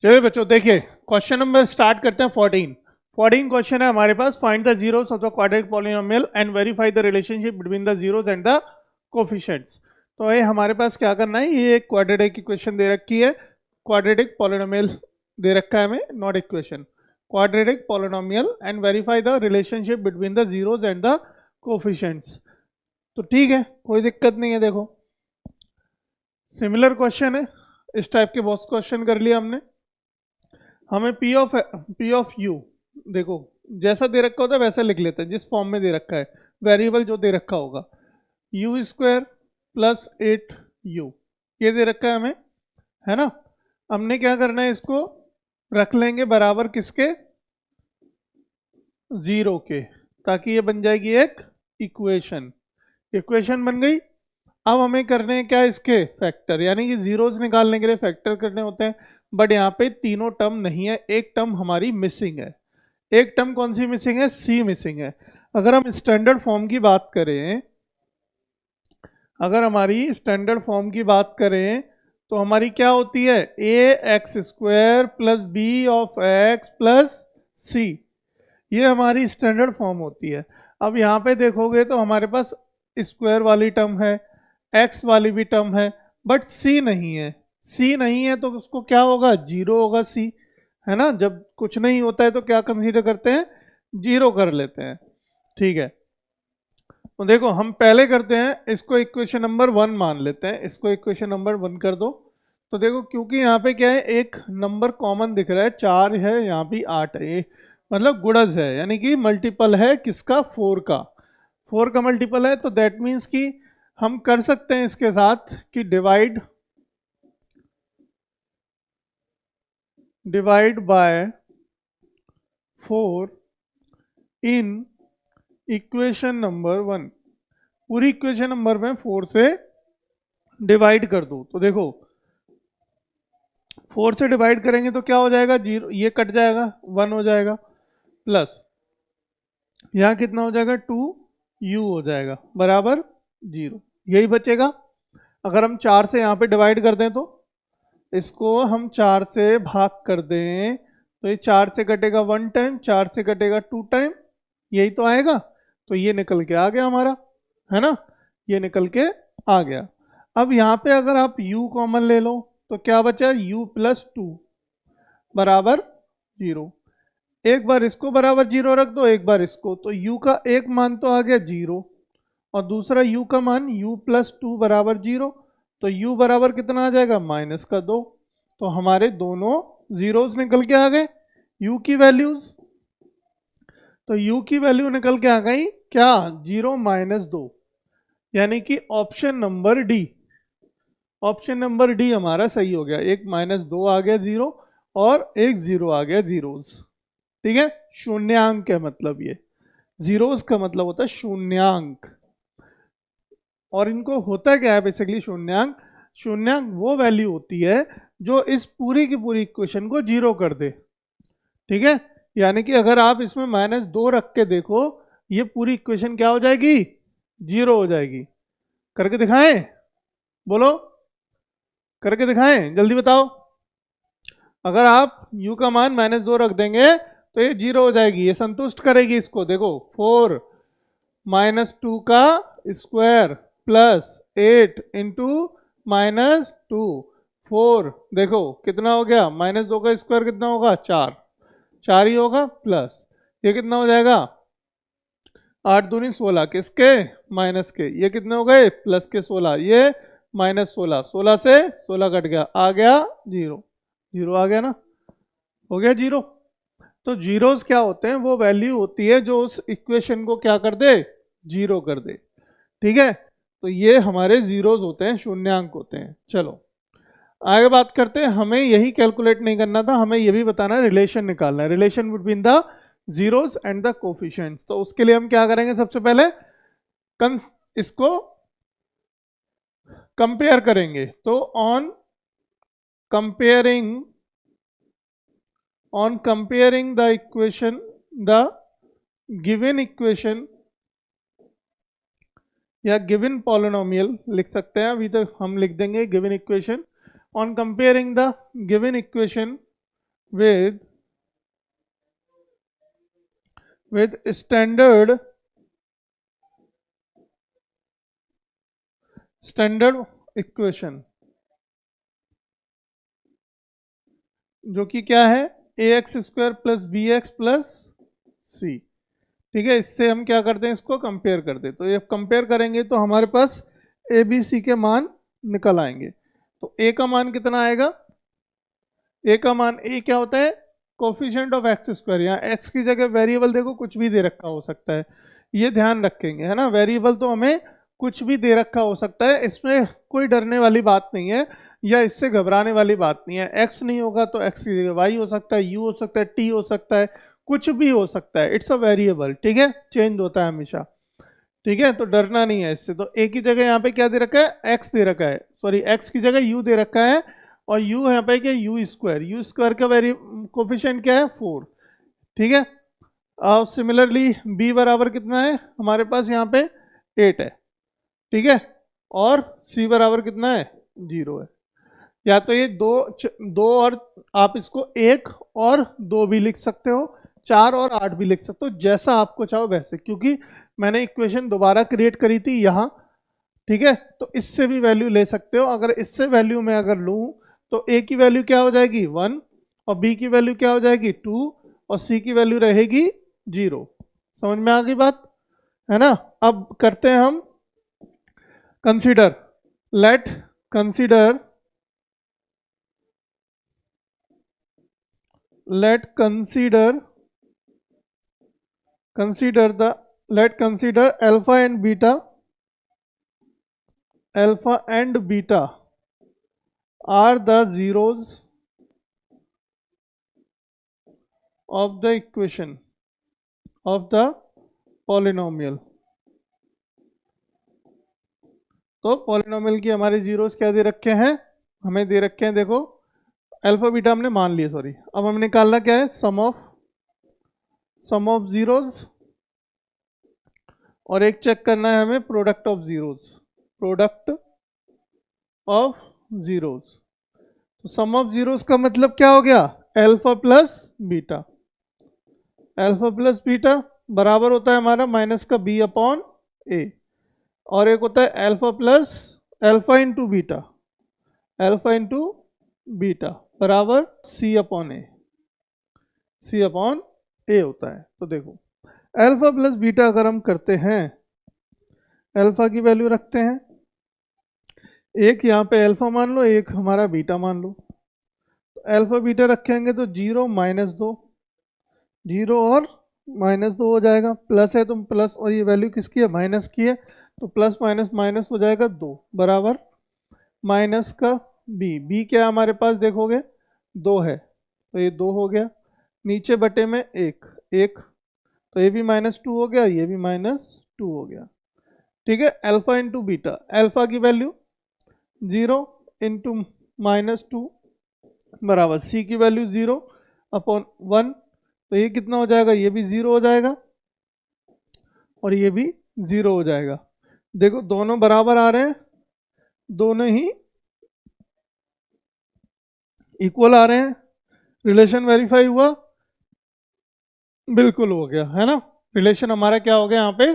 चलिए बच्चों देखिए क्वेश्चन नंबर स्टार्ट करते हैं 14 क्वेश्चन है हमारे पास। Find the zeros of the quadratic polynomial and verify the relationship between the zeros and the coefficients. तो ये हमारे पास क्या करना है, ये एक क्वाड्रेटिक इक्वेशन दे रखी है, क्वाड्रेटिक पॉलिनोमियल दे रखा है हमें, not equation, quadratic polynomial and verify the relationship between the zeros and the coefficients. तो ठीक है, कोई दिक्कत नहीं है। देखो सिमिलर क्वेश्चन है, इस टाइप के बहुत क्वेश्चन कर लिया हमने। हमें पी ऑफ यू देखो जैसा दे रखा होता है वैसा लिख लेते हैं, जिस फॉर्म में दे रखा है, वेरिएबल जो दे रखा होगा, यू स्क्वायर प्लस 8u ये दे रखा है हमें, है ना। हमने क्या करना है, इसको रख लेंगे बराबर किसके, 0 के, ताकि ये बन जाएगी एक इक्वेशन। इक्वेशन बन गई। अब हमें करने हैं क्या, इसके फैक्टर, यानी कि जीरोस निकालने के लिए फैक्टर करने होते हैं। बट यहाँ पे तीनों टर्म नहीं है, एक टर्म हमारी मिसिंग है। एक टर्म कौन सी मिसिंग है, सी मिसिंग है। अगर हम स्टैंडर्ड फॉर्म की बात करें, अगर हमारी स्टैंडर्ड फॉर्म की बात करें तो हमारी क्या होती है, a x square plus b of x plus c, ये हमारी स्टैंडर्ड फॉर्म होती है। अब यहाँ पे देखोगे तो हमारे पास स्क्वायर वाली टर्म है, एक्स वाली भी टर्म है, बट सी नहीं है। सी नहीं है तो उसको क्या होगा, जीरो होगा सी, है ना। जब कुछ नहीं होता है तो क्या कंसीडर करते हैं, जीरो कर लेते हैं। ठीक है, तो देखो हम पहले करते हैं, इसको इक्वेशन नंबर 1 मान लेते हैं, इसको इक्वेशन नंबर 1 कर दो। तो देखो क्योंकि यहाँ पे क्या है, एक नंबर कॉमन दिख रहा है, 4 है, यहाँ भी 8 है, ये मतलब गुणज है, यानी कि मल्टीपल है किसका, 4 का। 4 का मल्टीपल है, तो दैट मीन्स कि हम कर सकते हैं इसके साथ कि divide by 4 in equation number 1। पूरी इक्वेशन नंबर में 4 से डिवाइड कर दो। तो देखो 4 से डिवाइड करेंगे तो क्या हो जाएगा, 0, ये कट जाएगा, 1 हो जाएगा, प्लस यहाँ कितना हो जाएगा, 2u हो जाएगा, बराबर 0, यही बचेगा। अगर हम 4 से यहाँ पे डिवाइड कर दें, तो इसको हम 4 से भाग कर दें, तो ये 4 से कटेगा 1 टाइम, 4 से कटेगा 2 टाइम, यही तो आएगा। तो ये निकल के आ गया हमारा, है ना, ये निकल के आ गया। अब यहाँ पे अगर आप u कॉमन ले लो तो क्या बचा, u प्लस 2 बराबर 0। एक बार इसको बराबर 0 रख दो, एक बार इसको, तो u का एक मान तो आ गया 0, और दूसरा u का मान u प्लस 2 बराबर 0, तो u बराबर कितना आ जाएगा, -2। तो हमारे दोनों जीरोस निकल के आ गए, u की वैल्यूज। तो u की वैल्यू निकल के आ गई क्या, 0 -2, यानी कि option number D, option number D हमारा सही हो गया। एक -2 आ गया 0, और एक 0 आ गया जीरोस। ठीक है, शून्यांक है मतलब, ये जीरोस का मतलब होता है शून्यांक। और इनको होता क्या है बेसिकली, शून्यांक, शून्यांक वो वैल्यू होती है जो इस पूरी की पूरी इक्वेशन को 0 कर दे। ठीक है, यानी कि अगर आप इसमें -2 रख के देखो, ये पूरी इक्वेशन क्या हो जाएगी, 0 हो जाएगी। करके दिखाएं, बोलो, करके दिखाएं, जल्दी बताओ। अगर आप u का मान -2 रख देंगे तो ये 0 हो जाएगी, ये संतुष्ट करेगी इसको। देखो 4 -2 का स्क्वायर प्लस 8 इंटू -2, 4, देखो कितना हो गया, -2 का स्क्वायर कितना होगा, 4, 4 ही होगा, प्लस ये कितना हो जाएगा, 8 दूनी 16, किसके, माइनस के, ये कितने हो गए, प्लस के 16, ये -16, 16 से 16 कट गया, आ गया 0, 0 आ गया ना, हो गया 0। तो जीरोस क्या होते हैं, वो वैल्यू होती है जो उस इक्वेशन को क्या कर दे, 0 कर दे। ठीक है, तो ये हमारे जीरोस होते हैं, शून्यांक होते हैं। चलो आगे बात करते हैं। हमें यही कैलकुलेट नहीं करना था, हमें ये भी बताना है, रिलेशन निकालना है, relation between the zeros and the coefficients. तो उसके लिए हम क्या करेंगे, सबसे पहले इसको कंपेयर करेंगे। तो on comparing the equation, the given equation या गिवन पॉलिनोमियल लिख सकते हैं, अभी तक हम लिख देंगे given equation. On comparing the given equation with standard equation, जो कि क्या है ax² plus bx plus c। ठीक है, इससे हम क्या करते हैं, इसको कंपेयर करते हैं। तो ये कंपेयर करेंगे तो हमारे पास ए बी सी के मान निकल आएंगे। तो ए का मान कितना आएगा, ए का मान, ए क्या होता है, कोफिशिएंट ऑफ x²। यहाँ x की जगह वेरिएबल देखो कुछ भी दे रखा हो सकता है, ये ध्यान रखेंगे, है ना। वेरिएबल तो हमें कुछ भी दे रखा हो सकता है, इसमें कोई डरने वाली बात नहीं है या इससे घबराने वाली बात नहीं है। x नहीं होगा तो x की जगह y हो सकता है, u हो सकता है, t हो सकता है, कुछ भी हो सकता है। इट्स अ वेरिएबल, ठीक है, चेंज होता है हमेशा। ठीक है, तो डरना नहीं है इससे। तो a की जगह यहाँ पे क्या दे रखा है, x दे रखा है, सॉरी x की जगह u दे रखा है, और u यहाँ पे क्या, u² का कोफिशिएंट क्या है, 4। ठीक है, और सिमिलरली b बराबर कितना है हमारे पास यहाँ पे 8 है। ठीक है, और c बराबर कितना है, 0 है। या तो ये दो और आप इसको 1 और 2 भी लिख सकते हो, 4 और 8 भी लिख सकते हो, जैसा आपको चाहो वैसे, क्योंकि मैंने इक्वेशन दोबारा क्रिएट करी थी यहाँ। ठीक है, तो इससे भी वैल्यू ले सकते हो। अगर इससे वैल्यू मैं अगर लूँ तो a की वैल्यू क्या हो जाएगी, 1, और b की वैल्यू क्या हो जाएगी, 2, और c की वैल्यू रहेगी 0। समझ में आ गई बात, है ना। अब करते हैं हम consider, late consider alpha and beta are the zeros of the equation of the polynomial। तो पॉलिनोमियल की हमारे जीरोस क्या दे रखे हैं, हमें दे रखे हैं, देखो अल्फा बीटा हमने मान लिए, सॉरी। अब हमें निकालना क्या है, सम ऑफ जीरोस, और एक चेक करना है हमें प्रोडक्ट ऑफ जीरोस। तो सम ऑफ जीरोस का मतलब क्या हो गया, अल्फा प्लस बीटा बराबर होता है हमारा माइनस का b अपॉन a, और एक होता है अल्फा इंटू बीटा बराबर c अपॉन a होता है। तो देखो अल्फा प्लस बीटा अगर हम करते हैं, अल्फा की वैल्यू रखते हैं, एक यहाँ पे अल्फा मान लो, एक हमारा बीटा मान लो। तो अल्फा बीटा रखेंगे तो 0 -2, 0 और -2 हो जाएगा, प्लस है तो प्लस, और ये वैल्यू किसकी है, माइनस की है, तो प्लस माइनस माइनस हो जाएगा 2 बराबर माइनस का b क्या है हमारे पास, देखोगे 2 है, तो ये 2 हो गया, नीचे बटे में 1, तो ये भी -2 हो गया, ये भी -2 हो गया। ठीक है, अल्फा इंटू बीटा, अल्फा की वैल्यू 0 इंटू -2 बराबर c की वैल्यू 0 अपॉन 1, तो ये कितना हो जाएगा, ये भी 0 हो जाएगा, और ये भी 0 हो जाएगा। देखो दोनों बराबर आ रहे हैं, दोनों ही इक्वल आ रहे हैं, रिलेशन वेरीफाई हुआ, बिल्कुल हो गया, है ना। रिलेशन हमारा क्या हो गया, यहाँ पे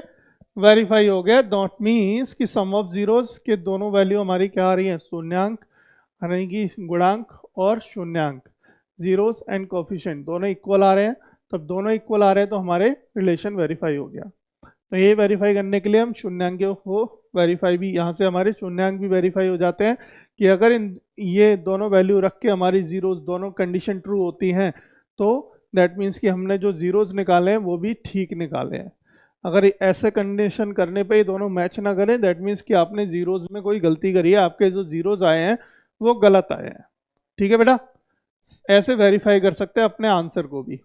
वेरीफाई हो गया। डॉट मीन्स कि सम ऑफ जीरोस के दोनों वैल्यू हमारी क्या आ रही है, शून्यांक, यानी कि गुणांक और शून्यांक, जीरोस एंड कोफिशिएंट दोनों इक्वल आ रहे हैं। तब दोनों इक्वल आ रहे हैं तो हमारे रिलेशन वेरीफाई हो गया। तो ये वेरीफाई करने के लिए हम शून्यांक को वेरीफाई भी, यहाँ से हमारे शून्यांक भी वेरीफाई हो जाते हैं कि अगर ये दोनों वैल्यू रख के हमारी जीरोस दोनों कंडीशन ट्रू होती हैं तो दैट मीन्स कि हमने जो जीरोस निकाले हैं वो भी ठीक निकाले हैं। अगर ऐसे कंडीशन करने पे ये दोनों मैच ना करें, दैट मीन्स कि आपने जीरोस में कोई गलती करी है, आपके जो जीरोस आए हैं वो गलत आए हैं। ठीक है बेटा, ऐसे वेरीफाई कर सकते हैं अपने आंसर को भी।